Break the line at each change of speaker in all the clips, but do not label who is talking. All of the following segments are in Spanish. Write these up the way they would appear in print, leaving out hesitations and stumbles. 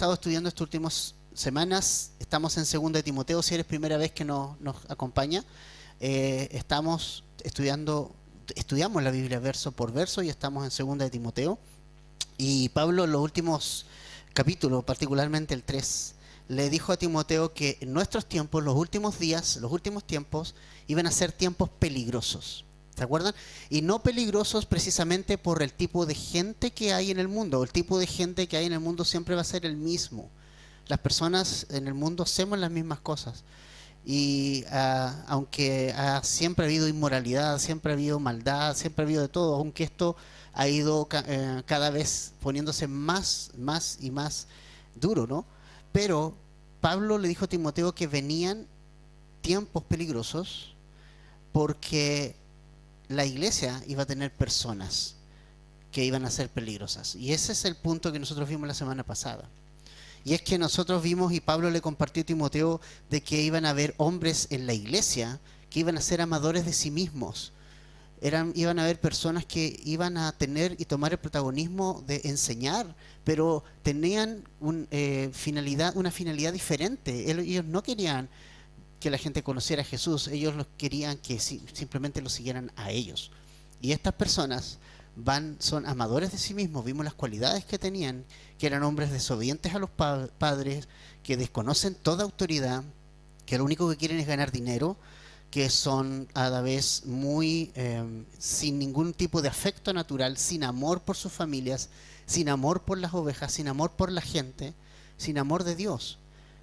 estado estudiando estas últimas semanas. Estamos en 2 de Timoteo, si eres primera vez que nos acompaña. Estamos estudiamos la Biblia verso por verso y estamos en 2 de Timoteo. Y Pablo en los últimos capítulos, particularmente el 3, le dijo a Timoteo que en nuestros tiempos, los últimos días, los últimos tiempos, iban a ser tiempos peligrosos. ¿Se acuerdan? Y no peligrosos precisamente por el tipo de gente que hay en el mundo. El tipo de gente que hay en el mundo siempre va a ser el mismo. Las personas en el mundo hacemos las mismas cosas. Y aunque siempre ha habido inmoralidad, siempre ha habido maldad, siempre ha habido de todo, aunque esto ha ido cada vez poniéndose más y más duro, ¿no? Pero Pablo le dijo a Timoteo que venían tiempos peligrosos porque la iglesia iba a tener personas que iban a ser peligrosas. Y ese es el punto que nosotros vimos la semana pasada. Y es que nosotros vimos, y Pablo le compartió a Timoteo, de que iban a haber hombres en la iglesia que iban a ser amadores de sí mismos. Iban a haber personas que iban a tener y tomar el protagonismo de enseñar, pero tenían una finalidad diferente. Ellos no querían que la gente conociera a Jesús, ellos querían que simplemente lo siguieran a ellos. Y estas personas son amadores de sí mismos. Vimos las cualidades que tenían, que eran hombres desobedientes a los padres, que desconocen toda autoridad, que lo único que quieren es ganar dinero, que son a la vez muy sin ningún tipo de afecto natural, sin amor por sus familias, sin amor por las ovejas, sin amor por la gente, sin amor de Dios.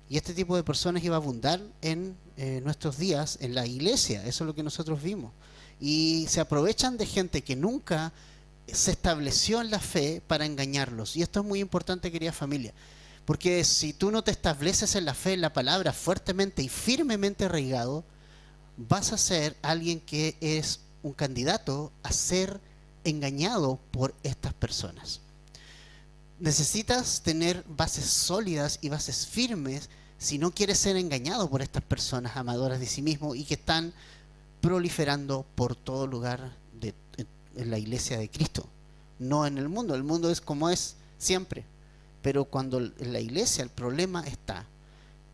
Y este tipo de personas iba a abundar en nuestros días en la iglesia. Eso es lo que nosotros vimos. Y se aprovechan de gente que nunca se estableció en la fe para engañarlos. Y esto es muy importante, querida familia, porque si tú no te estableces en la fe, en la palabra, fuertemente y firmemente arraigado, vas a ser alguien que es un candidato a ser engañado por estas personas. Necesitas tener bases sólidas y bases firmes si no quieres ser engañado por estas personas amadoras de sí mismo y que están proliferando por todo lugar en la iglesia de Cristo, no en el mundo. El mundo es como es siempre, pero cuando en la iglesia el problema está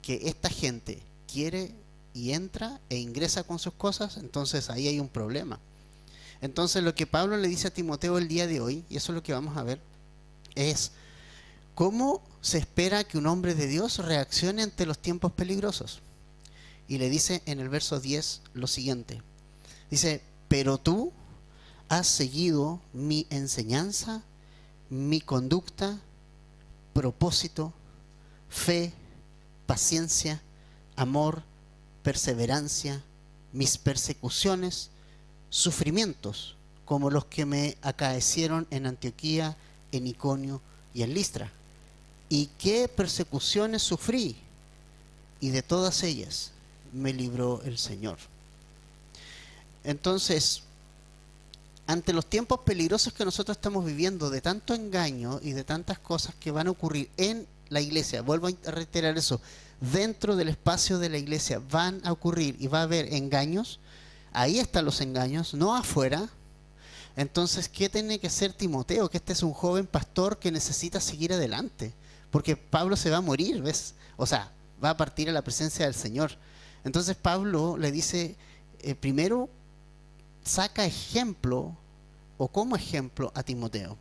que esta gente quiere y entra e ingresa con sus cosas, entonces ahí hay un problema. Entonces lo que Pablo le dice a Timoteo el día de hoy, y eso es lo que vamos a ver, es cómo se espera que un hombre de Dios reaccione ante los tiempos peligrosos. Y le dice en el verso 10 lo siguiente. Dice: pero tú has seguido mi enseñanza, mi conducta, propósito, fe, paciencia, amor, perseverancia, mis persecuciones, sufrimientos, como los que me acaecieron en Antioquía, en Iconio y en Listra. ¿Y qué persecuciones sufrí? Y de todas ellas me libró el Señor. Entonces, ante los tiempos peligrosos que nosotros estamos viviendo, de tanto engaño y de tantas cosas que van a ocurrir en la iglesia, vuelvo a reiterar eso, dentro del espacio de la iglesia van a ocurrir y va a haber engaños. Ahí están los engaños, no afuera. Entonces, ¿qué tiene que hacer Timoteo? Que este es un joven pastor que necesita seguir adelante, porque Pablo se va a morir, ¿ves? O sea, va a partir a la presencia del Señor. Entonces Pablo le dice, primero saca ejemplo, o como ejemplo, a Timoteo,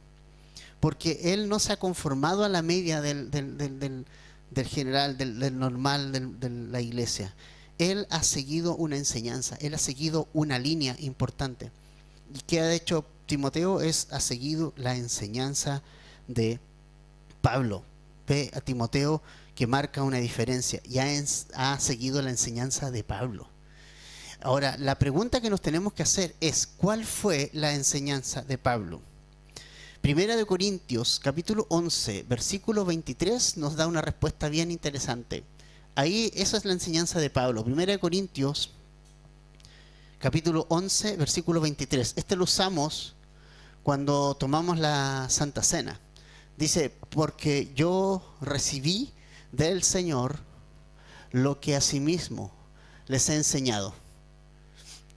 porque él no se ha conformado a la media del general, del normal, de la iglesia. Él ha seguido una enseñanza, él ha seguido una línea importante. ¿Y qué ha hecho Timoteo? Ha seguido la enseñanza de Pablo. Ve a Timoteo que marca una diferencia, ya ha seguido la enseñanza de Pablo. Ahora, la pregunta que nos tenemos que hacer es, ¿cuál fue la enseñanza de Pablo? Primera de Corintios, capítulo 11, versículo 23, nos da una respuesta bien interesante. Ahí, esa es la enseñanza de Pablo. Primera de Corintios, capítulo 11, versículo 23. Este lo usamos cuando tomamos la Santa Cena. Dice: porque yo recibí del Señor lo que asimismo les he enseñado.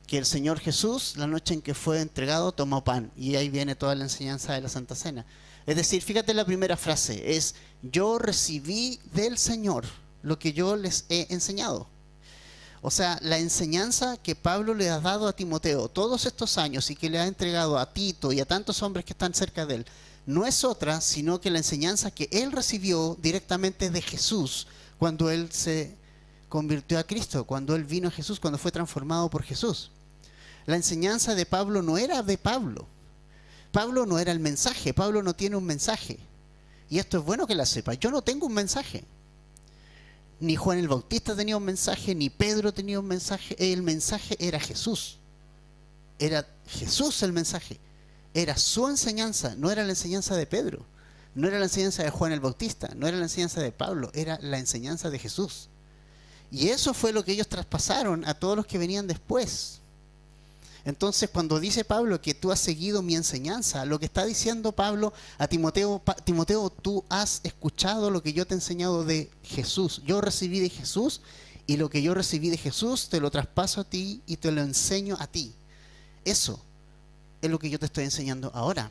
Que el Señor Jesús, la noche en que fue entregado, tomó pan. Y ahí viene toda la enseñanza de la Santa Cena. Es decir, fíjate la primera frase, es yo recibí del Señor lo que yo les he enseñado. O sea, la enseñanza que Pablo le ha dado a Timoteo todos estos años y que le ha entregado a Tito y a tantos hombres que están cerca de él, no es otra sino que la enseñanza que él recibió directamente de Jesús cuando él se convirtió a Cristo, cuando él vino a Jesús, cuando fue transformado por Jesús. La enseñanza de Pablo no era de Pablo. Pablo no era el mensaje, Pablo no tiene un mensaje. Y esto es bueno que la sepa, yo no tengo un mensaje. Ni Juan el Bautista tenía un mensaje, ni Pedro tenía un mensaje. El mensaje era Jesús. Era Jesús el mensaje. Era su enseñanza, no era la enseñanza de Pedro. No era la enseñanza de Juan el Bautista, no era la enseñanza de Pablo, era la enseñanza de Jesús. Y eso fue lo que ellos traspasaron a todos los que venían después. Entonces, cuando dice Pablo que tú has seguido mi enseñanza, lo que está diciendo Pablo a Timoteo, Timoteo, tú has escuchado lo que yo te he enseñado de Jesús. Yo recibí de Jesús y lo que yo recibí de Jesús te lo traspaso a ti y te lo enseño a ti. Eso es lo que yo te estoy enseñando ahora.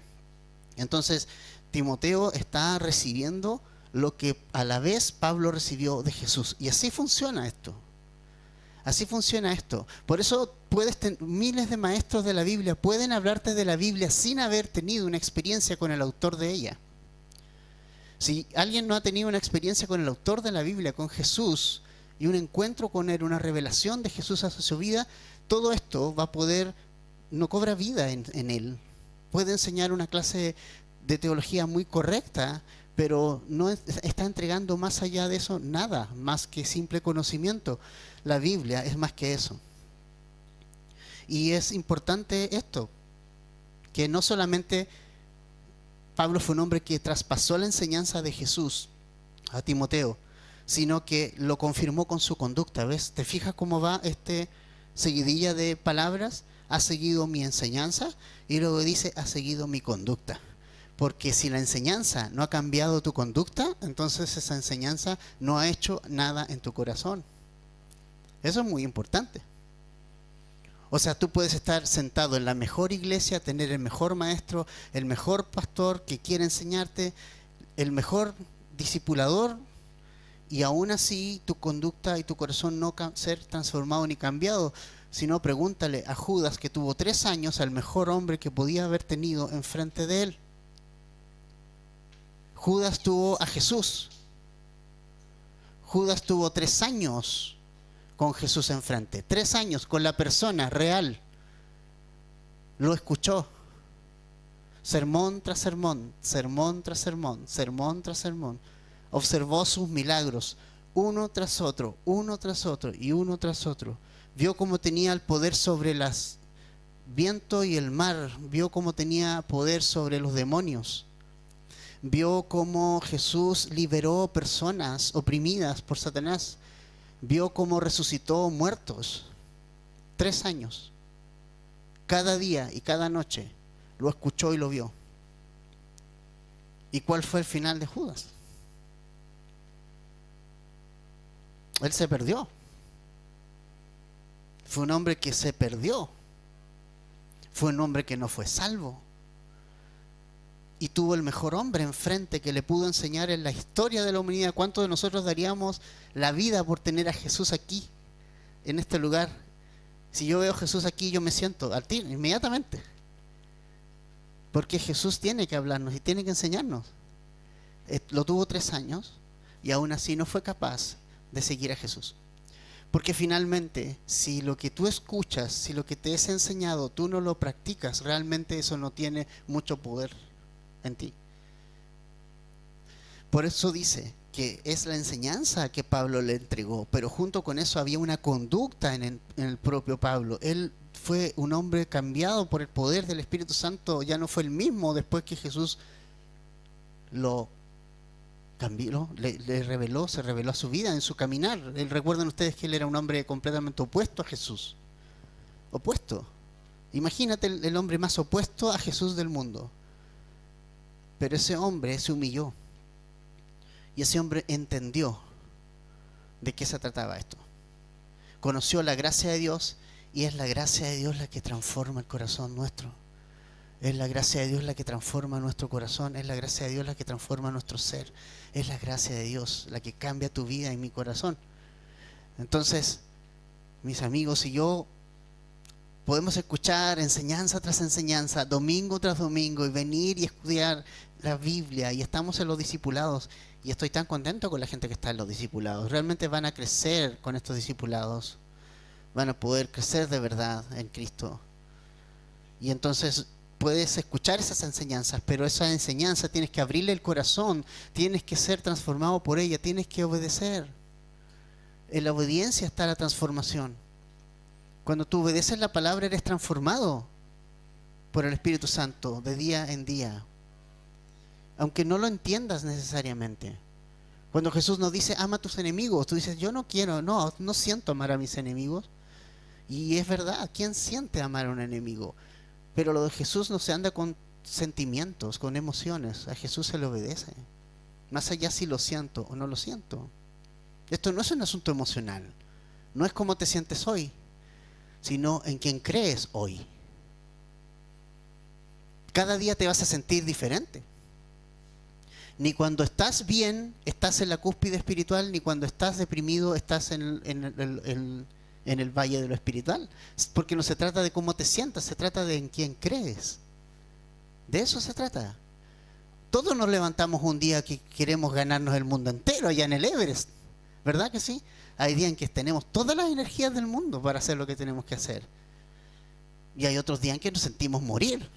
Entonces, Timoteo está recibiendo lo que a la vez Pablo recibió de Jesús. Y así funciona esto. Así funciona esto. Por eso miles de maestros de la Biblia pueden hablarte de la Biblia sin haber tenido una experiencia con el autor de ella. Si alguien no ha tenido una experiencia con el autor de la Biblia, con Jesús, y un encuentro con él, una revelación de Jesús a su vida, todo esto va a poder, no cobra vida en él. Puede enseñar una clase de teología muy correcta, pero no está entregando más allá de eso nada, más que simple conocimiento. La Biblia es más que eso. Y es importante esto, que no solamente Pablo fue un hombre que traspasó la enseñanza de Jesús a Timoteo, sino que lo confirmó con su conducta. ¿Ves? ¿Te fijas cómo va seguidilla de palabras? Ha seguido mi enseñanza y luego dice, ha seguido mi conducta. Porque si la enseñanza no ha cambiado tu conducta, entonces esa enseñanza no ha hecho nada en tu corazón. Eso es muy importante. O sea, tú puedes estar sentado en la mejor iglesia, tener el mejor maestro, el mejor pastor que quiere enseñarte, el mejor discipulador, y aún así tu conducta y tu corazón no ser transformado ni cambiado. Sino pregúntale a Judas, que tuvo 3 años al mejor hombre que podía haber tenido enfrente de él. Judas tuvo a Jesús. Judas tuvo 3 años con Jesús enfrente. 3 años con la persona real. Lo escuchó. Sermón tras sermón, sermón tras sermón, sermón tras sermón. Observó sus milagros, uno tras otro y uno tras otro. Vio cómo tenía el poder sobre las viento y el mar. Vio cómo tenía poder sobre los demonios. Vio cómo Jesús liberó personas oprimidas por Satanás. Vio cómo resucitó muertos. 3 años. Cada día y cada noche lo escuchó y lo vio. ¿Y cuál fue el final de Judas? Él se perdió. Fue un hombre que se perdió. Fue un hombre que no fue salvo. Y tuvo el mejor hombre enfrente que le pudo enseñar en la historia de la humanidad. ¿Cuántos de nosotros daríamos la vida por tener a Jesús aquí, en este lugar? Si yo veo a Jesús aquí, yo me siento al tiro, inmediatamente. Porque Jesús tiene que hablarnos y tiene que enseñarnos. Lo tuvo 3 años y aún así no fue capaz de seguir a Jesús. Porque finalmente, si lo que tú escuchas, si lo que te es enseñado, tú no lo practicas, realmente eso no tiene mucho poder en ti. Por eso dice que es la enseñanza que Pablo le entregó, pero junto con eso había una conducta en el propio Pablo. Él fue un hombre cambiado por el poder del Espíritu Santo, ya no fue el mismo después que Jesús lo cambió, le reveló, se reveló a su vida, en su caminar. Recuerden ustedes que él era un hombre completamente opuesto a Jesús. Opuesto. Imagínate el hombre más opuesto a Jesús del mundo. Pero ese hombre se humilló. Y ese hombre entendió de qué se trataba esto. Conoció la gracia de Dios y es la gracia de Dios la que transforma el corazón nuestro. Es la gracia de Dios la que transforma nuestro corazón, es la gracia de Dios la que transforma nuestro ser, es la gracia de Dios la que cambia tu vida y mi corazón. Entonces, mis amigos y yo podemos escuchar enseñanza tras enseñanza, domingo tras domingo, y venir y estudiar la Biblia, y estamos en los discipulados, y estoy tan contento con la gente que está en los discipulados. Realmente van a crecer con estos discipulados, van a poder crecer de verdad en Cristo. Y entonces puedes escuchar esas enseñanzas, pero esa enseñanza tienes que abrirle el corazón, tienes que ser transformado por ella, tienes que obedecer. En la obediencia está la transformación. Cuando tú obedeces la palabra, eres transformado por el Espíritu Santo de día en día, aunque no lo entiendas necesariamente. Cuando Jesús nos dice, ama a tus enemigos, tú dices, yo no quiero, no siento amar a mis enemigos. Y es verdad, ¿quién siente amar a un enemigo? Pero lo de Jesús no se anda con sentimientos, con emociones. A Jesús se le obedece, más allá si lo siento o no lo siento. Esto no es un asunto emocional, no es cómo te sientes hoy, sino en quién crees hoy. Cada día te vas a sentir diferente. Ni cuando estás bien estás en la cúspide espiritual, ni cuando estás deprimido estás en el valle de lo espiritual. Porque no se trata de cómo te sientas, se trata de en quién crees. De eso se trata. Todos nos levantamos un día que queremos ganarnos el mundo entero allá en el Everest, ¿verdad que sí? Hay días en que tenemos todas las energías del mundo para hacer lo que tenemos que hacer. Y hay otros días en que nos sentimos morir.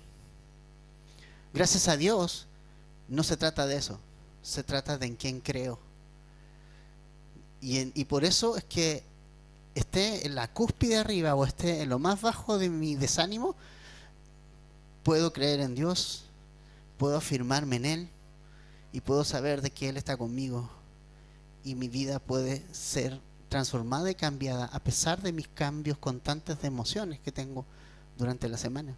Gracias a Dios, no se trata de eso. Se trata de en quién creo. Y por eso es que esté en la cúspide arriba o esté en lo más bajo de mi desánimo, puedo creer en Dios, puedo afirmarme en Él y puedo saber de que Él está conmigo. Y mi vida puede ser transformada y cambiada a pesar de mis cambios constantes de emociones que tengo durante la semana.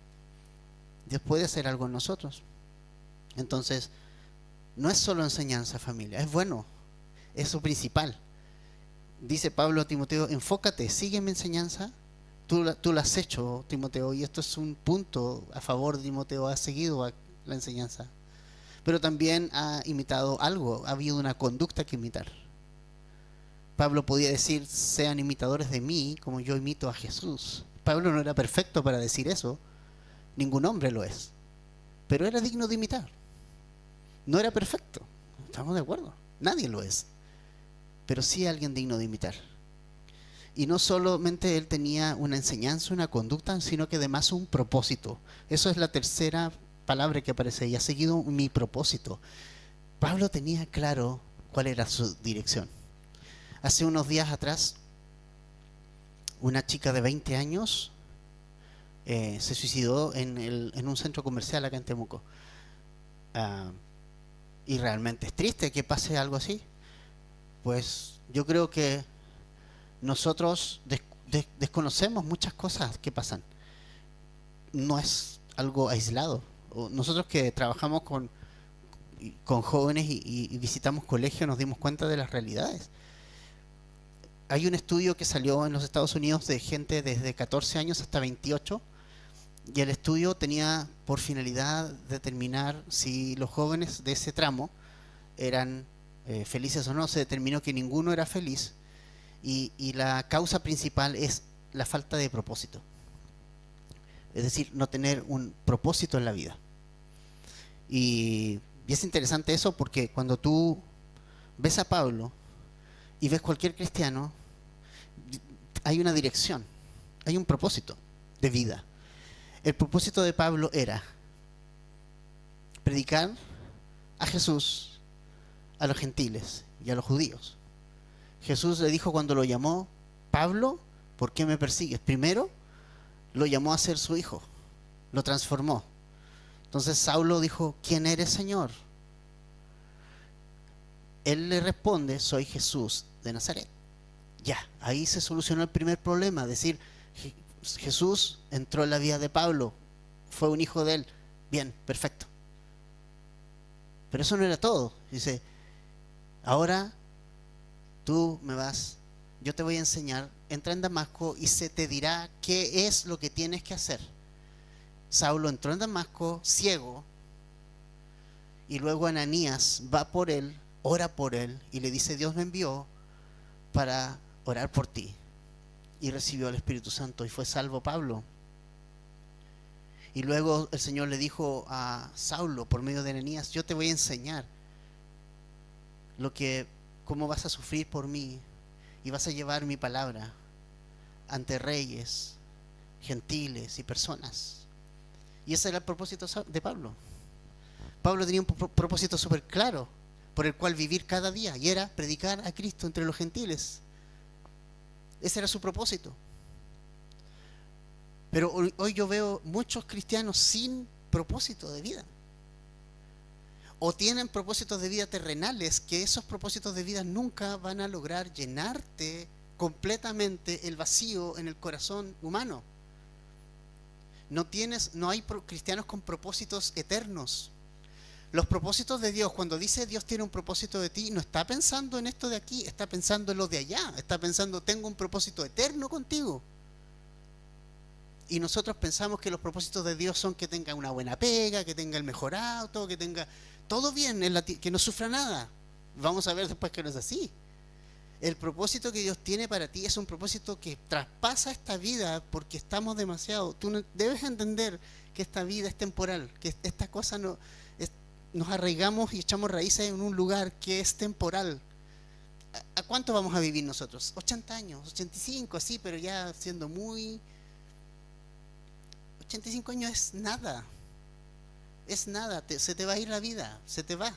Dios puede hacer algo en nosotros. Entonces, no es solo enseñanza, familia, es bueno, es lo principal. Dice Pablo a Timoteo, enfócate, sigue mi enseñanza. Tú la has hecho, Timoteo, y esto es un punto a favor de Timoteo, ha seguido la enseñanza. Pero también ha imitado algo, ha habido una conducta que imitar. Pablo podía decir, sean imitadores de mí como yo imito a Jesús. Pablo no era perfecto para decir eso, ningún hombre lo es, pero era digno de imitar. No era perfecto, estamos de acuerdo, nadie lo es, pero sí alguien digno de imitar. Y no solamente él tenía una enseñanza, una conducta, sino que además un propósito. Eso es la tercera palabra que aparece y ha seguido mi propósito. Pablo tenía claro cuál era su dirección. Hace unos días atrás, una chica de 20 años se suicidó en un centro comercial acá en Temuco. Y realmente es triste que pase algo así. Pues yo creo que nosotros desconocemos muchas cosas que pasan. No es algo aislado. Nosotros que trabajamos con jóvenes y visitamos colegios nos dimos cuenta de las realidades. Hay un estudio que salió en los Estados Unidos de gente desde 14 años hasta 28 y el estudio tenía por finalidad determinar si los jóvenes de ese tramo eran felices o no. Se determinó que ninguno era feliz y la causa principal es la falta de propósito. Es decir, no tener un propósito en la vida. Y es interesante eso porque cuando tú ves a Pablo y ves cualquier cristiano, hay una dirección, hay un propósito de vida. El propósito de Pablo era predicar a Jesús a los gentiles y a los judíos. Jesús le dijo cuando lo llamó, Pablo, ¿por qué me persigues? Primero lo llamó a ser su hijo, lo transformó. Entonces Saulo dijo, ¿quién eres, Señor? Él le responde, soy Jesús de Nazaret. Ya, ahí se solucionó el primer problema, es decir, Jesús entró en la vida de Pablo, fue un hijo de él, bien, perfecto. Pero eso no era todo. Dice, ahora tú yo te voy a enseñar, entra en Damasco y se te dirá qué es lo que tienes que hacer. Saulo entró en Damasco ciego, y luego Ananías va por él, ora por él y le dice: Dios me envió para orar por ti. Y recibió el Espíritu Santo y fue salvo Pablo. Y luego el Señor le dijo a Saulo por medio de Ananías: yo te voy a enseñar cómo vas a sufrir por mí, y vas a llevar mi palabra ante reyes, gentiles y personas. Y ese era el propósito de Pablo. Pablo tenía un propósito súper claro por el cual vivir cada día, y era predicar a Cristo entre los gentiles. Ese era su propósito. Pero hoy yo veo muchos cristianos sin propósito de vida. O tienen propósitos de vida terrenales, que esos propósitos de vida nunca van a lograr llenarte completamente el vacío en el corazón humano. No hay cristianos con propósitos eternos. Los propósitos de Dios, cuando dice Dios tiene un propósito de ti, no está pensando en esto de aquí, está pensando en lo de allá, está pensando: tengo un propósito eterno contigo. Y nosotros pensamos que los propósitos de Dios son que tenga una buena pega, que tenga el mejor auto, que tenga todo bien, que no sufra nada. Vamos a ver después que no es así. El propósito que Dios tiene para ti es un propósito que traspasa esta vida, porque estamos demasiado. Tú debes entender que esta vida es temporal, que esta cosa nos arraigamos y echamos raíces en un lugar que es temporal. ¿A cuánto vamos a vivir nosotros? 80 años, 85, sí, pero ya siendo muy... 85 años es nada. Es nada, se te va a ir la vida, se te va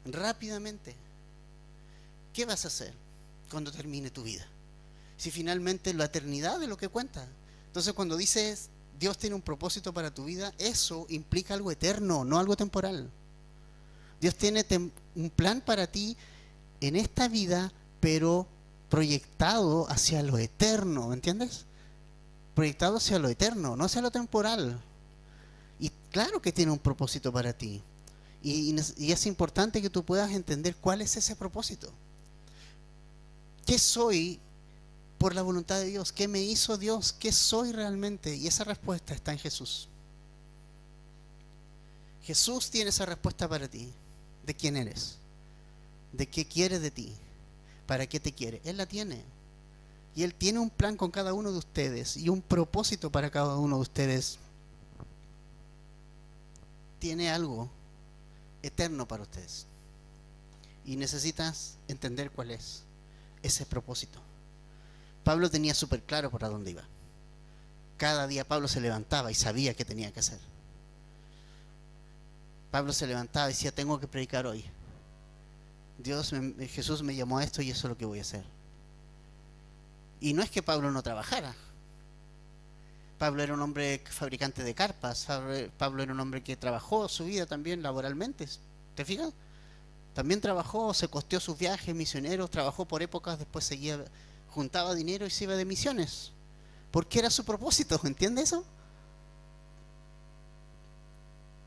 rápidamente. ¿Qué vas a hacer cuando termine tu vida? Si finalmente la eternidad es lo que cuenta. Entonces, cuando dices Dios tiene un propósito para tu vida, eso implica algo eterno, no algo temporal. Dios tiene un plan para ti en esta vida, pero proyectado hacia lo eterno, ¿me entiendes? Proyectado hacia lo eterno, no hacia lo temporal. Y claro que tiene un propósito para ti. Y es importante que tú puedas entender cuál es ese propósito. ¿Qué soy por la voluntad de Dios? ¿Qué me hizo Dios? ¿Qué soy realmente? Y esa respuesta está en Jesús. Jesús tiene esa respuesta para ti. ¿De quién eres? ¿De qué quiere de ti? ¿Para qué te quiere? Él la tiene. Y Él tiene un plan con cada uno de ustedes y un propósito para cada uno de ustedes. Tiene algo eterno para ustedes. Y necesitas entender cuál es ese propósito. Pablo tenía súper claro para dónde iba. Cada día Pablo se levantaba y sabía qué tenía que hacer. Pablo se levantaba y decía: tengo que predicar hoy. Jesús me llamó a esto y eso es lo que voy a hacer. Y no es que Pablo no trabajara. Pablo era un hombre fabricante de carpas. Pablo era un hombre que trabajó su vida también laboralmente. ¿Te fijas? También trabajó, se costeó sus viajes misioneros, trabajó por épocas, después juntaba dinero y se iba de misiones. Porque era su propósito, ¿entiendes eso?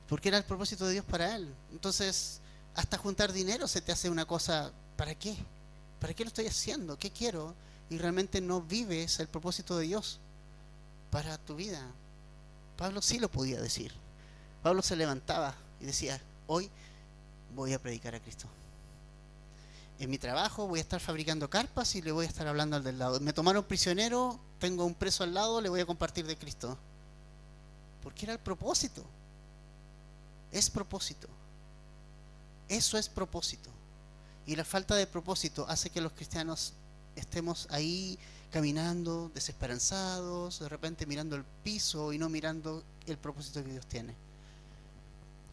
Porque era el propósito de Dios para él. Entonces, hasta juntar dinero se te hace una cosa: ¿para qué? ¿Para qué lo estoy haciendo? ¿Qué quiero? Y realmente no vives el propósito de Dios para tu vida. Pablo sí lo podía decir. Pablo se levantaba y decía: hoy voy a predicar a Cristo. En mi trabajo voy a estar fabricando carpas y le voy a estar hablando al del lado. Me tomaron prisionero, tengo un preso al lado, le voy a compartir de Cristo. Porque era el propósito. Es propósito. Eso es propósito. Y la falta de propósito hace que los cristianos estemos ahí caminando desesperanzados, de repente mirando el piso y no mirando el propósito que Dios tiene.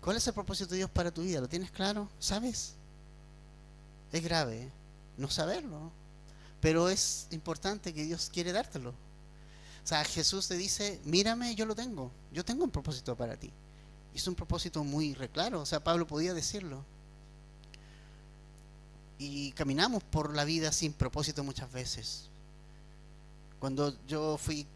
¿Cuál es el propósito de Dios para tu vida? ¿Lo tienes claro? ¿Sabes? Es grave no saberlo, pero es importante que Dios quiere dártelo. O sea, Jesús te dice: mírame, yo lo tengo. Yo tengo un propósito para ti. Y es un propósito muy claro. O sea, Pablo podía decirlo. Y caminamos por la vida sin propósito muchas veces. Cuando yo fui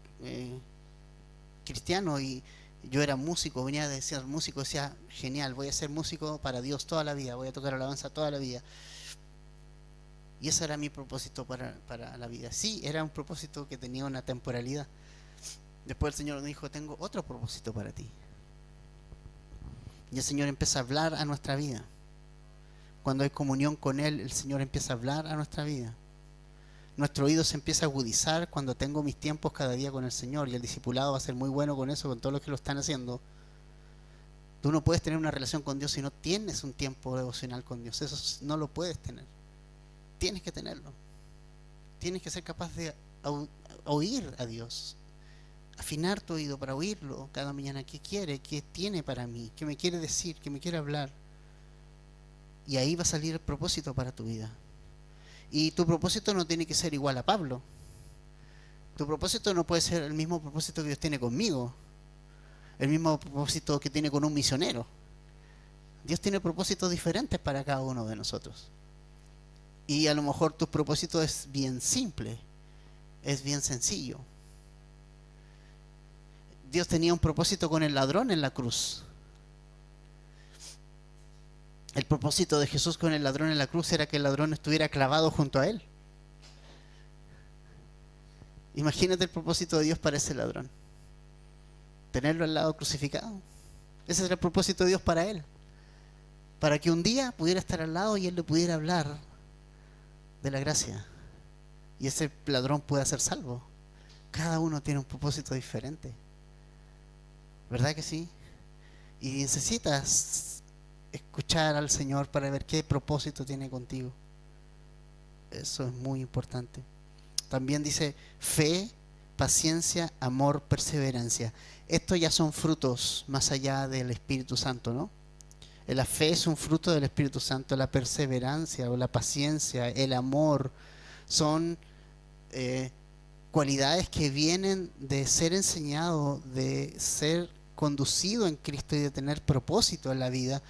cristiano y yo era músico, venía de ser músico, decía: genial, voy a ser músico para Dios toda la vida, voy a tocar alabanza toda la vida. Y ese era mi propósito para la vida. Sí, era un propósito que tenía una temporalidad. Después el Señor me dijo: tengo otro propósito para ti. Y el Señor empieza a hablar a nuestra vida. Cuando hay comunión con Él, el Señor empieza a hablar a nuestra vida. Nuestro oído se empieza a agudizar cuando tengo mis tiempos cada día con el Señor, y el discipulado va a ser muy bueno con eso, con todos los que lo están haciendo. Tú no puedes tener una relación con Dios si no tienes un tiempo devocional con Dios. Eso no lo puedes tener. Tienes que tenerlo. Tienes que ser capaz de oír a Dios, afinar tu oído para oírlo cada mañana. ¿Qué quiere? ¿Qué tiene para mí? ¿Qué me quiere decir? ¿Qué me quiere hablar? Y ahí va a salir el propósito para tu vida. Y tu propósito no tiene que ser igual a Pablo. Tu propósito no puede ser el mismo propósito que Dios tiene conmigo, el mismo propósito que tiene con un misionero. Dios tiene propósitos diferentes para cada uno de nosotros. Y a lo mejor tu propósito es bien simple, es bien sencillo. Dios tenía un propósito con el ladrón en la cruz. El propósito de Jesús con el ladrón en la cruz era que el ladrón estuviera clavado junto a Él. Imagínate el propósito de Dios para ese ladrón. Tenerlo al lado crucificado. Ese era el propósito de Dios para él. Para que un día pudiera estar al lado y Él le pudiera hablar de la gracia. Y ese ladrón pueda ser salvo. Cada uno tiene un propósito diferente. ¿Verdad que sí? Y necesitas escuchar al Señor para ver qué propósito tiene contigo. Eso es muy importante. También dice fe, paciencia, amor, perseverancia. Estos ya son frutos más allá del Espíritu Santo, ¿no? La fe es un fruto del Espíritu Santo. La perseverancia o la paciencia, el amor, son cualidades que vienen de ser enseñado, de ser conducido en Cristo y de tener propósito en la vida.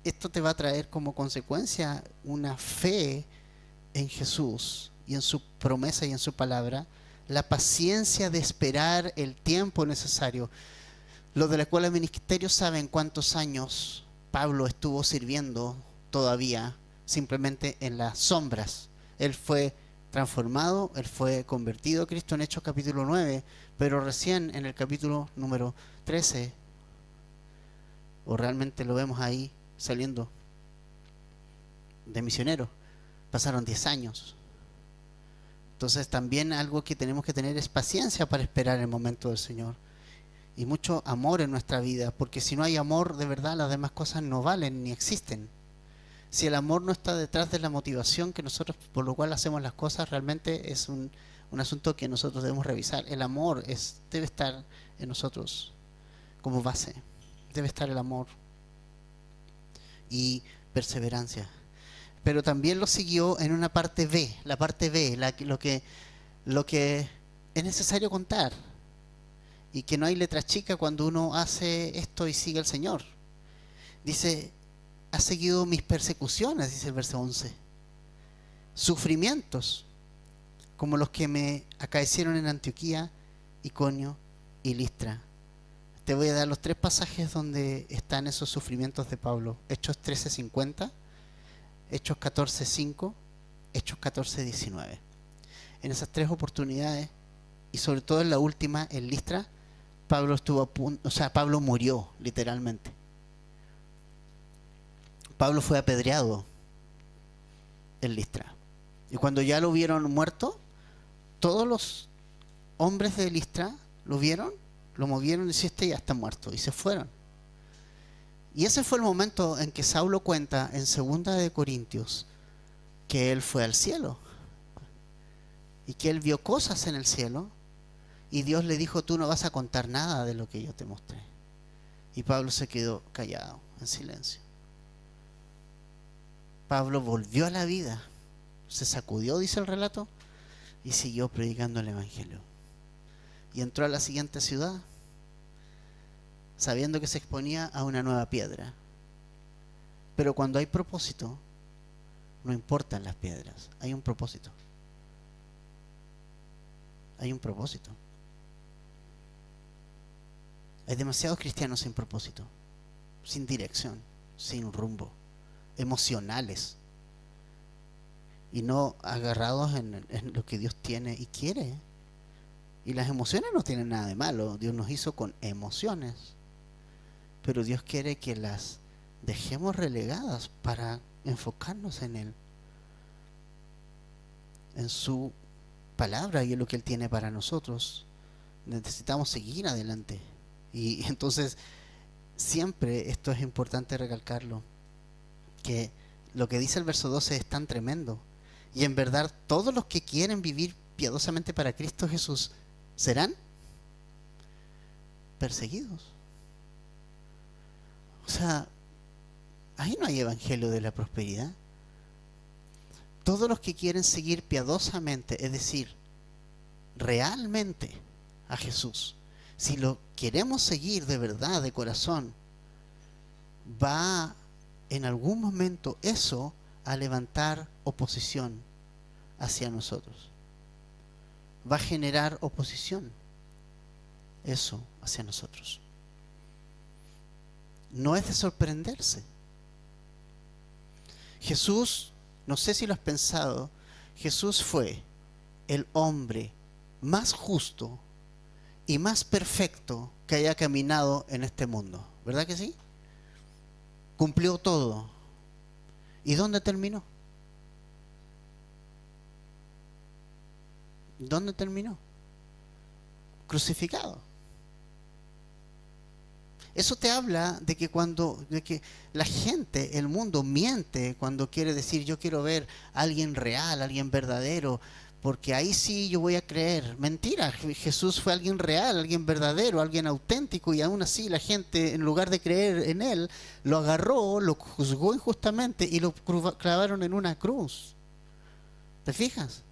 Esto te va a traer como consecuencia una fe en Jesús y en su promesa y en su palabra, la paciencia de esperar el tiempo necesario. Los de la escuela de ministerio saben cuántos años Pablo estuvo sirviendo todavía simplemente en las sombras. Él fue transformado, él fue convertido a Cristo en Hechos capítulo 9, pero recién en el capítulo número 13, o realmente lo vemos ahí saliendo de misionero, pasaron 10 años. Entonces también algo que tenemos que tener es paciencia para esperar el momento del Señor. Y mucho amor en nuestra vida, porque si no hay amor de verdad, las demás cosas no valen ni existen. Si el amor no está detrás de la motivación que nosotros por lo cual hacemos las cosas, realmente es un asunto que nosotros debemos revisar. El amor debe estar en nosotros como base. Debe estar el amor y perseverancia. Pero también lo siguió en una parte B, la parte B, lo que es necesario contar. Y que no hay letra chica cuando uno hace esto y sigue al Señor. Dice, ha seguido mis persecuciones, dice el verso 11. Sufrimientos, como los que me acaecieron en Antioquía, Iconio y Listra. Te voy a dar los 3 pasajes donde están esos sufrimientos de Pablo. Hechos 13:50, Hechos 14:5, Hechos 14:19. En esas 3 oportunidades, y sobre todo en la última, en Listra, Pablo estuvo a punto, Pablo murió literalmente. Pablo fue apedreado en Listra. Y cuando ya lo vieron muerto, todos los hombres de Listra lo vieron, lo movieron y dijeron, este ya está muerto, y se fueron. Y ese fue el momento en que Saulo cuenta en 2 de Corintios que él fue al cielo y que él vio cosas en el cielo. Y Dios le dijo, tú no vas a contar nada de lo que yo te mostré. Y Pablo se quedó callado, en silencio. Pablo volvió a la vida, se sacudió, dice el relato, y siguió predicando el Evangelio. Y entró a la siguiente ciudad, sabiendo que se exponía a una nueva piedra. Pero cuando hay propósito, no importan las piedras, hay un propósito. Hay un propósito. Hay demasiados cristianos sin propósito, sin dirección, sin rumbo, emocionales y no agarrados en lo que Dios tiene y quiere. Y las emociones no tienen nada de malo. Dios nos hizo con emociones, pero Dios quiere que las dejemos relegadas para enfocarnos en Él, en su palabra y en lo que Él tiene para nosotros. Necesitamos seguir adelante. Y entonces, siempre esto es importante recalcarlo, que lo que dice el verso 12 es tan tremendo. Y en verdad, todos los que quieren vivir piadosamente para Cristo Jesús serán perseguidos. O sea, ahí no hay evangelio de la prosperidad. Todos los que quieren seguir piadosamente, es decir, realmente a Jesús, si lo queremos seguir de verdad, de corazón, va en algún momento eso a levantar oposición hacia nosotros. Va a generar oposición eso hacia nosotros. No es de sorprenderse. Jesús, no sé si lo has pensado, Jesús fue el hombre más justo y más perfecto que haya caminado en este mundo. ¿Verdad que sí? Cumplió todo. ¿Y dónde terminó? ¿Dónde terminó? Crucificado. Eso te habla de que la gente, el mundo miente cuando quiere decir yo quiero ver a alguien real, a alguien verdadero, porque ahí sí yo voy a creer. Mentira, Jesús fue alguien real, alguien verdadero, alguien auténtico, y aún así la gente, en lugar de creer en él, lo agarró, lo juzgó injustamente y lo clavaron en una cruz. ¿Te fijas?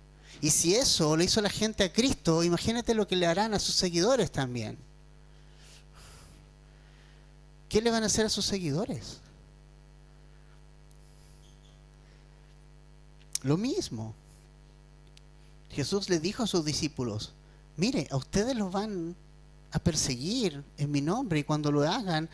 Y si eso le hizo la gente a Cristo, imagínate lo que le harán a sus seguidores también. ¿Qué le van a hacer a sus seguidores? Lo mismo. Jesús le dijo a sus discípulos, mire, a ustedes los van a perseguir en mi nombre, y cuando lo hagan,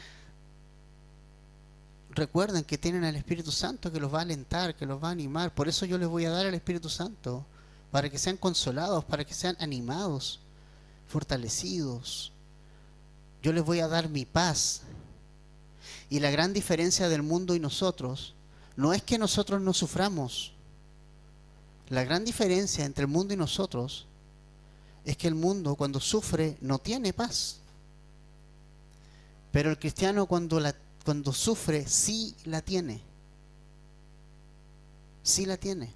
recuerden que tienen al Espíritu Santo que los va a alentar, que los va a animar. Por eso yo les voy a dar al Espíritu Santo, para que sean consolados, para que sean animados, fortalecidos. Yo les voy a dar mi paz. Y la gran diferencia del mundo y nosotros no es que nosotros no suframos. La gran diferencia entre el mundo y nosotros es que el mundo cuando sufre no tiene paz. Pero el cristiano cuando sufre sí la tiene. Sí la tiene.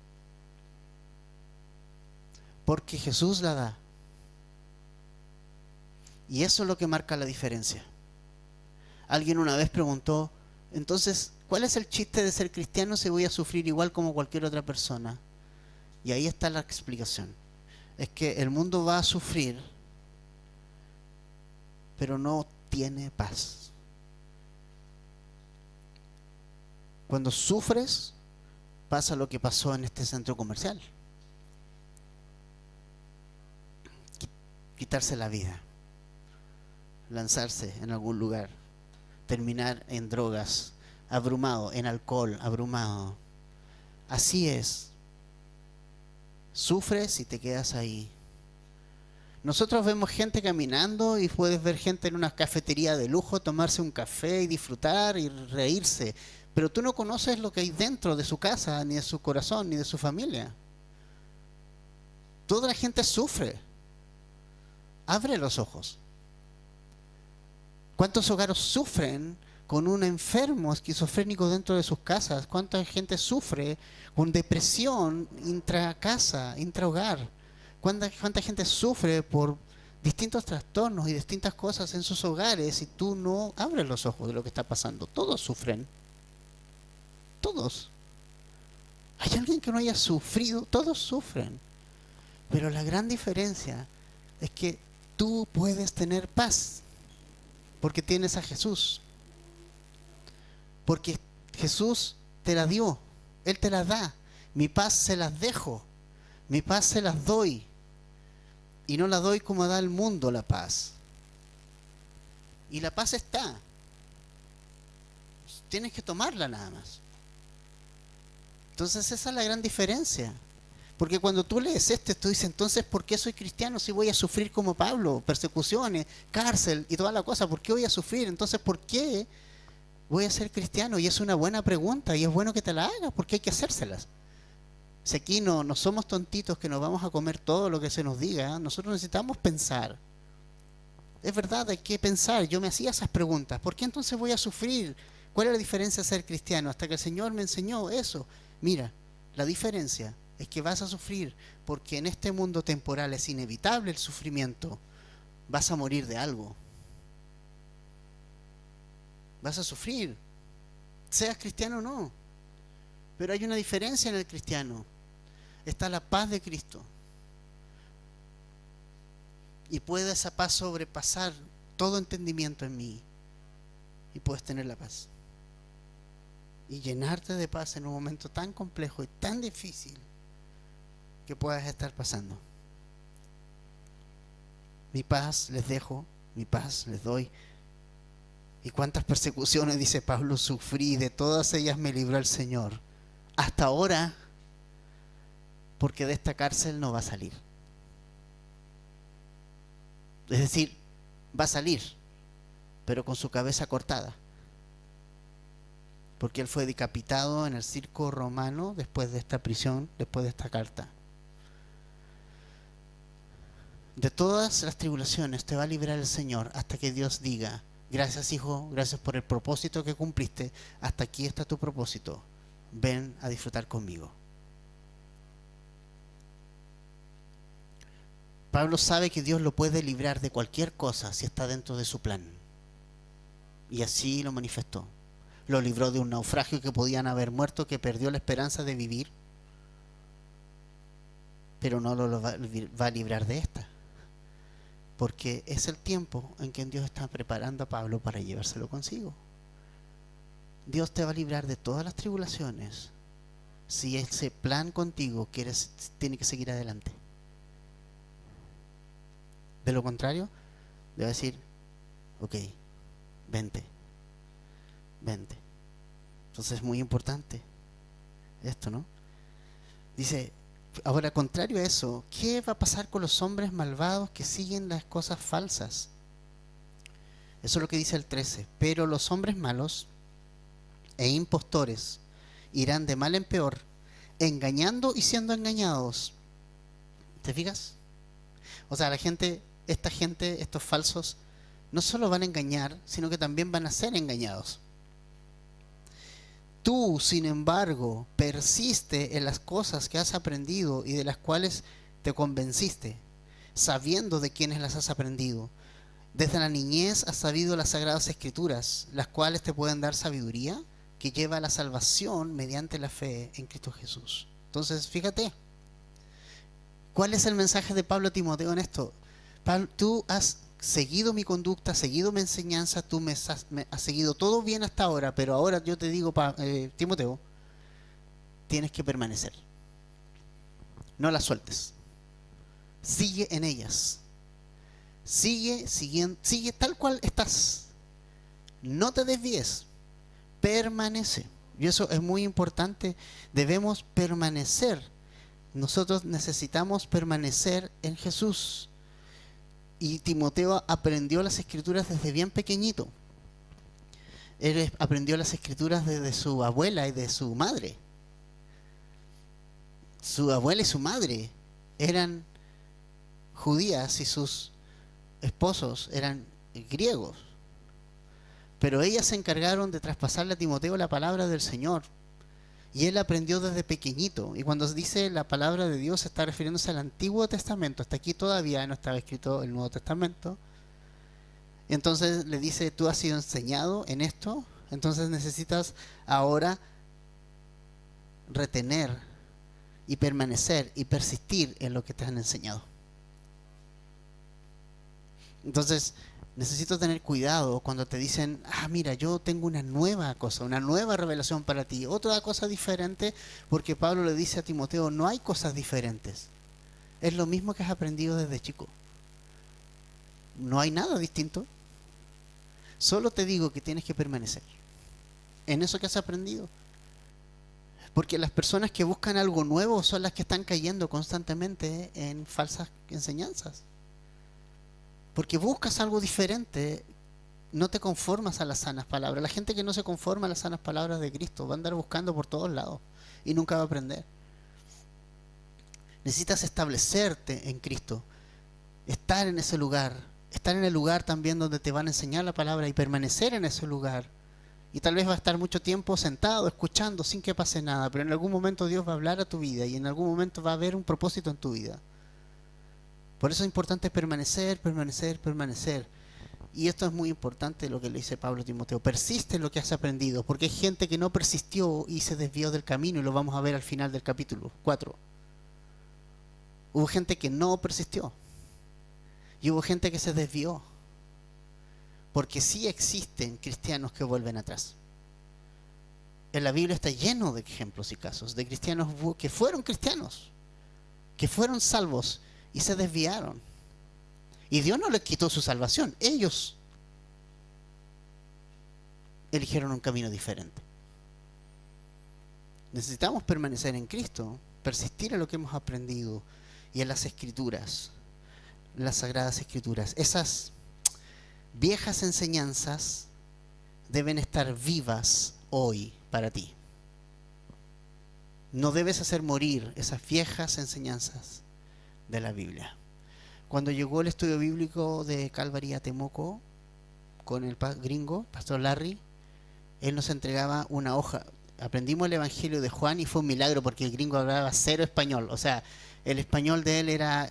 Porque Jesús la da. Y eso es lo que marca la diferencia. Alguien una vez preguntó, entonces, ¿cuál es el chiste de ser cristiano si voy a sufrir igual como cualquier otra persona? Y ahí está la explicación. Es que el mundo va a sufrir, pero no tiene paz. Cuando sufres, pasa lo que pasó en este centro comercial. Quitarse la vida, lanzarse en algún lugar, terminar en drogas, abrumado, en alcohol, abrumado. Así es. Sufres y te quedas ahí. Nosotros vemos gente caminando y puedes ver gente en una cafetería de lujo tomarse un café y disfrutar y reírse, pero tú no conoces lo que hay dentro de su casa, ni de su corazón, ni de su familia. Toda la gente sufre. Abre los ojos. ¿Cuántos hogares sufren con un enfermo esquizofrénico dentro de sus casas? ¿Cuánta gente sufre con depresión intracasa, intrahogar? ¿Cuánta gente sufre por distintos trastornos y distintas cosas en sus hogares y tú no abres los ojos de lo que está pasando? Todos sufren. Todos. ¿Hay alguien que no haya sufrido? Todos sufren. Pero la gran diferencia es que tú puedes tener paz porque tienes a Jesús. Porque Jesús te la dio. Él te la da. Mi paz se las dejo. Mi paz se las doy. Y no la doy como da el mundo la paz. Y la paz está. Tienes que tomarla nada más. Entonces esa es la gran diferencia. Porque cuando tú lees tú dices, entonces, ¿por qué soy cristiano si voy a sufrir como Pablo? Persecuciones, cárcel y toda la cosa. ¿Por qué voy a sufrir? Entonces, ¿por qué voy a ser cristiano? Y es una buena pregunta y es bueno que te la hagas porque hay que hacérselas. Si aquí no somos tontitos que nos vamos a comer todo lo que se nos diga, nosotros necesitamos pensar. Es verdad, hay que pensar. Yo me hacía esas preguntas. ¿Por qué entonces voy a sufrir? ¿Cuál es la diferencia de ser cristiano? Hasta que el Señor me enseñó eso. Mira, la diferencia es que vas a sufrir porque en este mundo temporal es inevitable el sufrimiento. Vas a morir de algo. Vas a sufrir. Seas cristiano o no. Pero hay una diferencia en el cristiano. Está la paz de Cristo. Y puede esa paz sobrepasar todo entendimiento en mí. Y puedes tener la paz. Y llenarte de paz en un momento tan complejo y tan difícil que puedas estar pasando. Mi paz les dejo, mi paz les doy. Y cuántas persecuciones, dice Pablo, sufrí, de todas ellas me libró el Señor. Hasta ahora, porque de esta cárcel no va a salir. Es decir, va a salir, pero con su cabeza cortada. Porque él fue decapitado en el circo romano después de esta prisión, después de esta carta. De todas las tribulaciones te va a librar el Señor hasta que Dios diga: gracias, hijo, gracias por el propósito que cumpliste, hasta aquí está tu propósito, ven a disfrutar conmigo. Pablo sabe que Dios lo puede librar de cualquier cosa si está dentro de su plan. Y así lo manifestó. Lo libró de un naufragio que podían haber muerto, que perdió la esperanza de vivir. Pero no lo va a librar de esta. Porque es el tiempo en que Dios está preparando a Pablo para llevárselo consigo. Dios te va a librar de todas las tribulaciones si ese plan contigo tiene que seguir adelante. De lo contrario, le va a decir: ok, vente. Entonces es muy importante esto, ¿no? Dice, ahora, contrario a eso, ¿qué va a pasar con los hombres malvados que siguen las cosas falsas? Eso es lo que dice el 13. Pero los hombres malos e impostores irán de mal en peor, engañando y siendo engañados. ¿Te fijas? O sea, esta gente, estos falsos, no solo van a engañar, sino que también van a ser engañados. Tú, sin embargo, persiste en las cosas que has aprendido y de las cuales te convenciste, sabiendo de quiénes las has aprendido. Desde la niñez has sabido las sagradas escrituras, las cuales te pueden dar sabiduría que lleva a la salvación mediante la fe en Cristo Jesús. Entonces, fíjate, ¿cuál es el mensaje de Pablo a Timoteo en esto? Pablo, tú has seguido mi conducta, has seguido mi enseñanza, tú me has seguido todo bien hasta ahora, pero ahora yo te digo, Timoteo, tienes que permanecer. No las sueltes. Sigue en ellas. Sigue tal cual estás. No te desvíes. Permanece. Y eso es muy importante. Debemos permanecer. Nosotros necesitamos permanecer en Jesús. Y Timoteo aprendió las escrituras desde bien pequeñito. Él aprendió las escrituras desde su abuela y de su madre. Su abuela y su madre eran judías y sus esposos eran griegos. Pero ellas se encargaron de traspasarle a Timoteo la palabra del Señor. Y él aprendió desde pequeñito. Y cuando dice la palabra de Dios, está refiriéndose al Antiguo Testamento. Hasta aquí todavía no estaba escrito el Nuevo Testamento. Entonces le dice: tú has sido enseñado en esto, entonces necesitas ahora retener y permanecer y persistir en lo que te han enseñado. Entonces, necesito tener cuidado cuando te dicen: mira, yo tengo una nueva cosa, una nueva revelación para ti, otra cosa diferente, porque Pablo le dice a Timoteo: no hay cosas diferentes, es lo mismo que has aprendido desde chico, no hay nada distinto, solo te digo que tienes que permanecer en eso que has aprendido, porque las personas que buscan algo nuevo son las que están cayendo constantemente en falsas enseñanzas. Porque buscas algo diferente, no te conformas a las sanas palabras. La gente que no se conforma a las sanas palabras de Cristo va a andar buscando por todos lados y nunca va a aprender. Necesitas establecerte en Cristo, estar en ese lugar, estar en el lugar también donde te van a enseñar la palabra y permanecer en ese lugar. Y tal vez va a estar mucho tiempo sentado, escuchando, sin que pase nada, pero en algún momento Dios va a hablar a tu vida y en algún momento va a haber un propósito en tu vida. Por eso es importante permanecer, permanecer, permanecer. Y esto es muy importante lo que le dice Pablo a Timoteo. Persiste en lo que has aprendido, porque hay gente que no persistió y se desvió del camino, y lo vamos a ver al final del capítulo 4. Hubo gente que no persistió y hubo gente que se desvió, porque sí existen cristianos que vuelven atrás. En la Biblia está lleno de ejemplos y casos de cristianos que fueron salvos y se desviaron. Y Dios no les quitó su salvación. Ellos eligieron un camino diferente. Necesitamos permanecer en Cristo, persistir en lo que hemos aprendido y en las Escrituras, las Sagradas Escrituras. Esas viejas enseñanzas deben estar vivas hoy para ti. No debes hacer morir esas viejas enseñanzas de la Biblia. Cuando llegó el estudio bíblico de Calvary a Temuco con el gringo, Pastor Larry, él nos entregaba una hoja. Aprendimos el Evangelio de Juan y fue un milagro porque el gringo hablaba cero español. O sea, el español de él era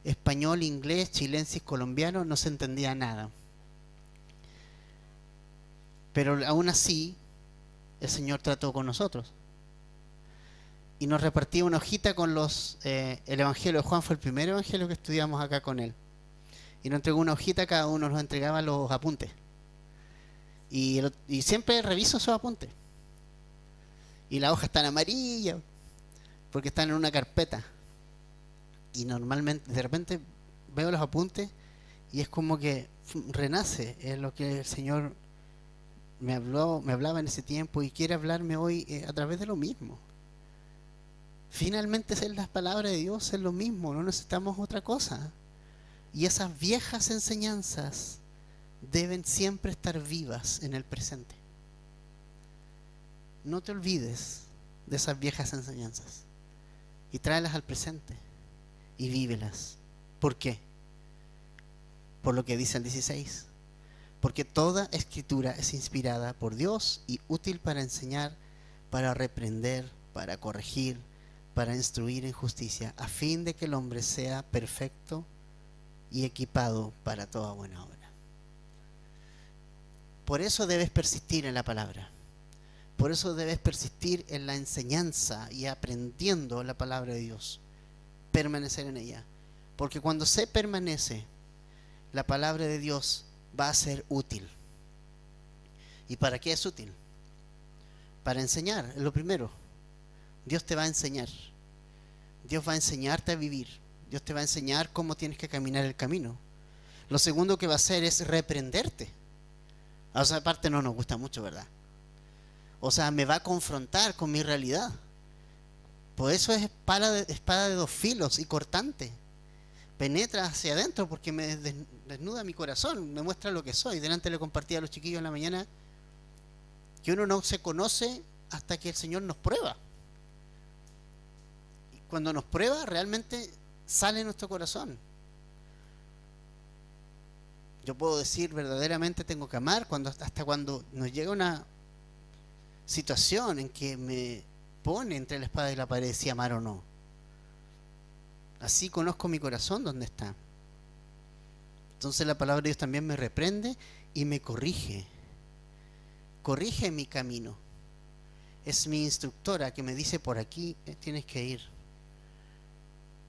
español, inglés, chilensis, colombiano, no se entendía nada. Pero aún así, el Señor trató con nosotros. Y nos repartía una hojita con el Evangelio de Juan. Fue el primer Evangelio que estudiamos acá con él. Y nos entregó una hojita, cada uno nos entregaba los apuntes. Y siempre reviso esos apuntes. Y la hoja está en amarilla, porque están en una carpeta. Y normalmente, de repente, veo los apuntes y es como que renace. Es lo que el Señor me hablaba en ese tiempo y quiere hablarme hoy a través de lo mismo. Finalmente es las palabras de Dios, es lo mismo, no necesitamos otra cosa. Y esas viejas enseñanzas deben siempre estar vivas en el presente. No te olvides de esas viejas enseñanzas y tráelas al presente y vívelas. ¿Por qué? Por lo que dice el 16. Porque toda escritura es inspirada por Dios y útil para enseñar, para reprender, para corregir, para instruir en justicia, a fin de que el hombre sea perfecto y equipado para toda buena obra. Por eso debes persistir en la palabra. Por eso debes persistir en la enseñanza y aprendiendo la palabra de Dios. Permanecer en ella. Porque cuando se permanece, la palabra de Dios va a ser útil. ¿Y para qué es útil? Para enseñar, es lo primero. Dios te va a enseñar. Dios va a enseñarte a vivir. Dios te va a enseñar cómo tienes que caminar el camino. Lo segundo que va a hacer es reprenderte. A esa parte no nos gusta mucho, ¿verdad? O sea, me va a confrontar con mi realidad. Por eso es espada de dos filos y cortante. Penetra hacia adentro porque me desnuda mi corazón, me muestra lo que soy. Delante le compartí a los chiquillos en la mañana que uno no se conoce hasta que el Señor nos prueba. Y cuando nos prueba, realmente sale nuestro corazón. Yo puedo decir verdaderamente tengo que amar hasta cuando nos llega una situación en que me pone entre la espada y la pared si amar o no. Así conozco mi corazón donde está. Entonces la palabra de Dios también me reprende y me corrige. Corrige mi camino. Es mi instructora que me dice por aquí tienes que ir.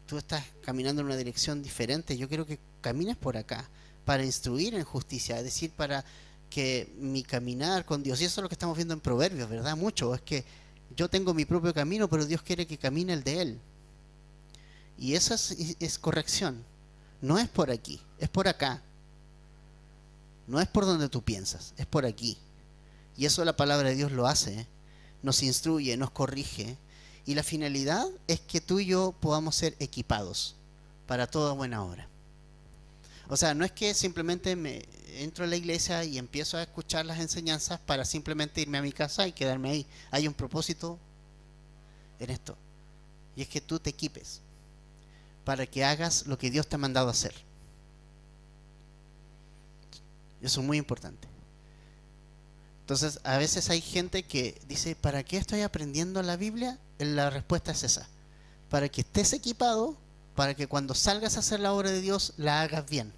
Tú estás caminando en una dirección diferente. Yo quiero que camines por acá para instruir en justicia, es decir, para que mi caminar con Dios, y eso es lo que estamos viendo en Proverbios, ¿verdad? Mucho, es que yo tengo mi propio camino, pero Dios quiere que camine el de Él. Y eso es corrección. No es por aquí, es por acá. No es por donde tú piensas, es por aquí. Y eso la palabra de Dios lo hace, ¿eh? Nos instruye, nos corrige. Y la finalidad es que tú y yo podamos ser equipados para toda buena obra. O sea, no es que simplemente me entro a la iglesia y empiezo a escuchar las enseñanzas para simplemente irme a mi casa y quedarme ahí. Hay un propósito en esto. Y es que tú te equipes para que hagas lo que Dios te ha mandado a hacer. Eso es muy importante. Entonces, a veces hay gente que dice, ¿para qué estoy aprendiendo la Biblia? La respuesta es esa. Para que estés equipado, para que cuando salgas a hacer la obra de Dios, la hagas bien.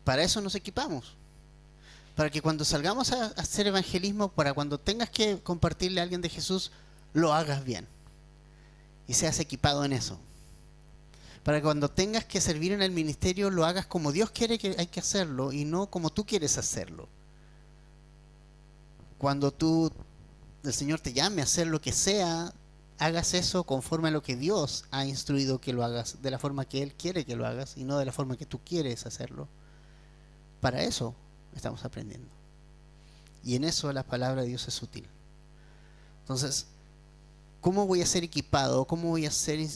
Para eso nos equipamos. Para que cuando salgamos a hacer evangelismo, para cuando tengas que compartirle a alguien de Jesús, lo hagas bien. Y seas equipado en eso. Para que cuando tengas que servir en el ministerio, lo hagas como Dios quiere que hay que hacerlo y no como tú quieres hacerlo. Cuando el Señor te llame a hacer lo que sea, hagas eso conforme a lo que Dios ha instruido que lo hagas, de la forma que Él quiere que lo hagas y no de la forma que tú quieres hacerlo. Para eso estamos aprendiendo. Y en eso la palabra de Dios es útil. Entonces, ¿cómo voy a ser equipado? ¿Cómo voy a ser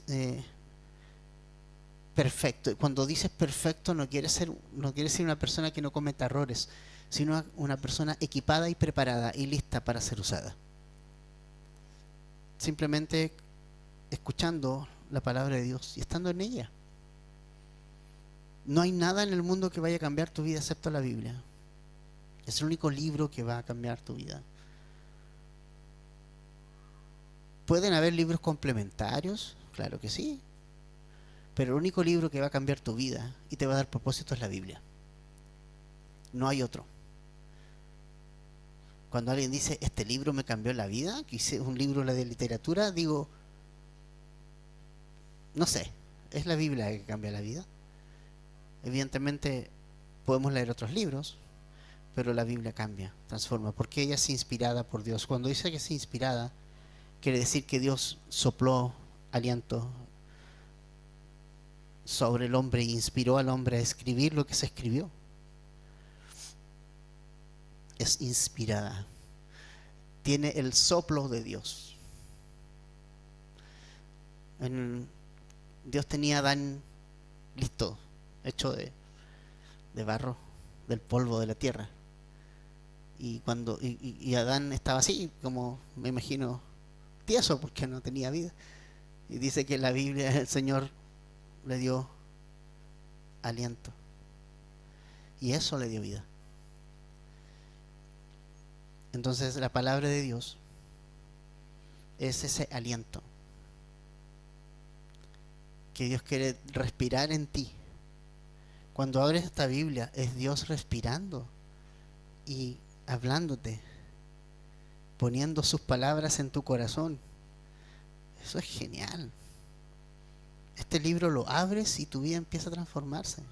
perfecto? Cuando dices perfecto no quiere decir una persona que no cometa errores, sino una persona equipada y preparada y lista para ser usada. Simplemente escuchando la palabra de Dios y estando en ella. No hay nada en el mundo que vaya a cambiar tu vida excepto la Biblia. Es el único libro que va a cambiar tu vida. ¿Pueden haber libros complementarios? Claro que sí. Pero el único libro que va a cambiar tu vida y te va a dar propósito es la Biblia. No hay otro. Cuando alguien dice, este libro me cambió la vida, que hice un libro de literatura, digo, no sé, es la Biblia que cambia la vida. Evidentemente podemos leer otros libros, pero la Biblia cambia, transforma, porque ella es inspirada por Dios. Cuando dice que es inspirada, quiere decir que Dios sopló aliento sobre el hombre e inspiró al hombre a escribir lo que se escribió. Es inspirada. Tiene el soplo de Dios. Dios tenía a Adán listo, hecho de barro, del polvo de la tierra. Y Adán estaba así, como me imagino, tieso, porque no tenía vida. Y dice que en la Biblia el Señor le dio aliento. Y eso le dio vida. Entonces la palabra de Dios es ese aliento que Dios quiere respirar en ti. Cuando abres esta Biblia es Dios respirando y hablándote, poniendo sus palabras en tu corazón. Eso es genial. Este libro lo abres y tu vida empieza a transformarse.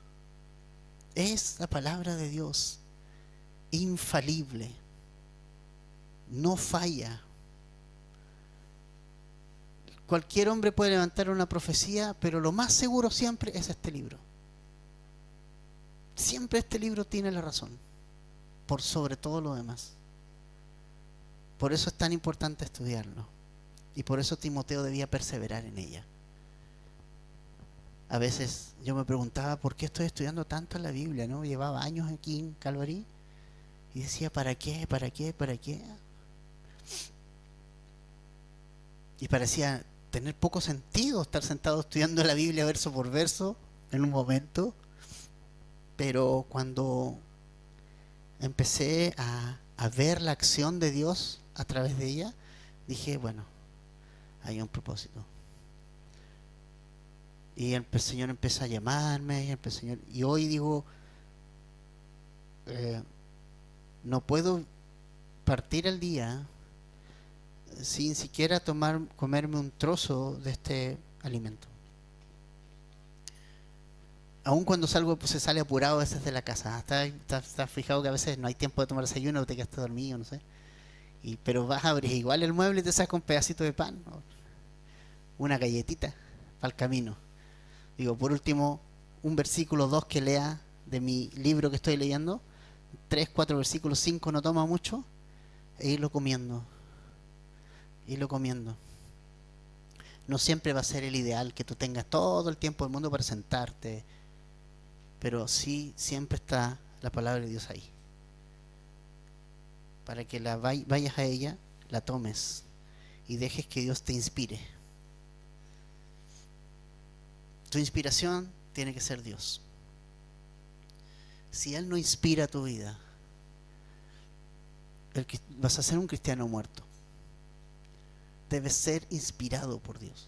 Es la palabra de Dios, infalible. No falla. Cualquier hombre puede levantar una profecía, pero lo más seguro siempre es este libro. Siempre este libro tiene la razón, por sobre todo lo demás. Por eso es tan importante estudiarlo. Y por eso Timoteo debía perseverar en ella. A veces yo me preguntaba, ¿por qué estoy estudiando tanto la Biblia? ¿No? Llevaba años aquí en Calvarí y decía, ¿para qué? ¿Para qué? ¿Para qué? Y parecía tener poco sentido estar sentado estudiando la Biblia verso por verso en un momento. Pero cuando empecé a ver la acción de Dios a través de ella, dije, bueno, hay un propósito. Y el Señor empezó a llamarme, y hoy digo, no puedo partir el día sin siquiera comerme un trozo de este alimento. Aún cuando salgo, pues se sale apurado a veces de la casa. Está fijado que a veces no hay tiempo de tomar desayuno, te quedaste dormido, no sé. Pero vas a abrir igual el mueble y te sacas un pedacito de pan, ¿no? Una galletita para el camino. Digo, por último, un versículo 2 que lea de mi libro que estoy leyendo, 3, 4 versículos, 5 no toma mucho, e irlo comiendo. No siempre va a ser el ideal que tú tengas todo el tiempo del mundo para sentarte pero sí siempre está la palabra de Dios ahí. Para que vayas a ella, la tomes y dejes que Dios te inspire. Tu inspiración tiene que ser Dios. Si Él no inspira tu vida, vas a ser un cristiano muerto. Debes ser inspirado por Dios.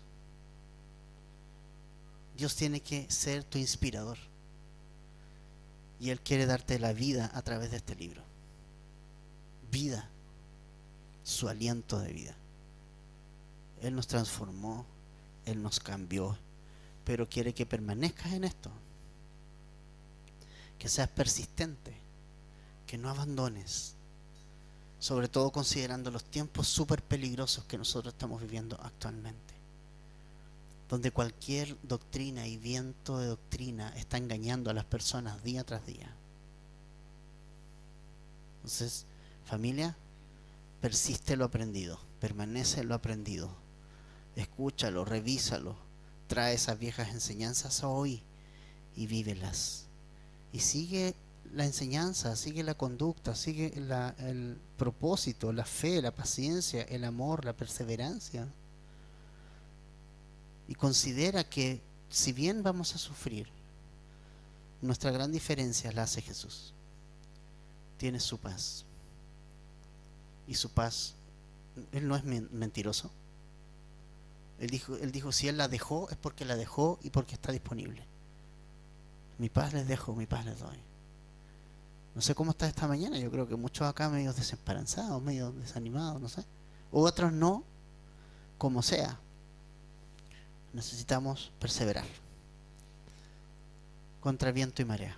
Dios tiene que ser tu inspirador. Y Él quiere darte la vida a través de este libro. Vida, su aliento de vida. Él nos transformó, Él nos cambió, pero quiere que permanezcas en esto. Que seas persistente, que no abandones, sobre todo considerando los tiempos súper peligrosos que nosotros estamos viviendo actualmente, donde cualquier doctrina y viento de doctrina está engañando a las personas día tras día. Entonces, familia, persiste lo aprendido, permanece lo aprendido, escúchalo, revísalo, trae esas viejas enseñanzas a hoy y vívelas. Y sigue la enseñanza, sigue la conducta, sigue el propósito, la fe, la paciencia, el amor, la perseverancia. Y considera que si bien vamos a sufrir, nuestra gran diferencia la hace Jesús. Tiene su paz. Y su paz, Él no es mentiroso. Él dijo, si Él la dejó, es porque la dejó y porque está disponible. Mi paz les dejo, mi paz les doy. No sé cómo está esta mañana, yo creo que muchos acá medio desesperanzados, medio desanimados, no sé. U otros no, como sea. Necesitamos perseverar contra viento y marea.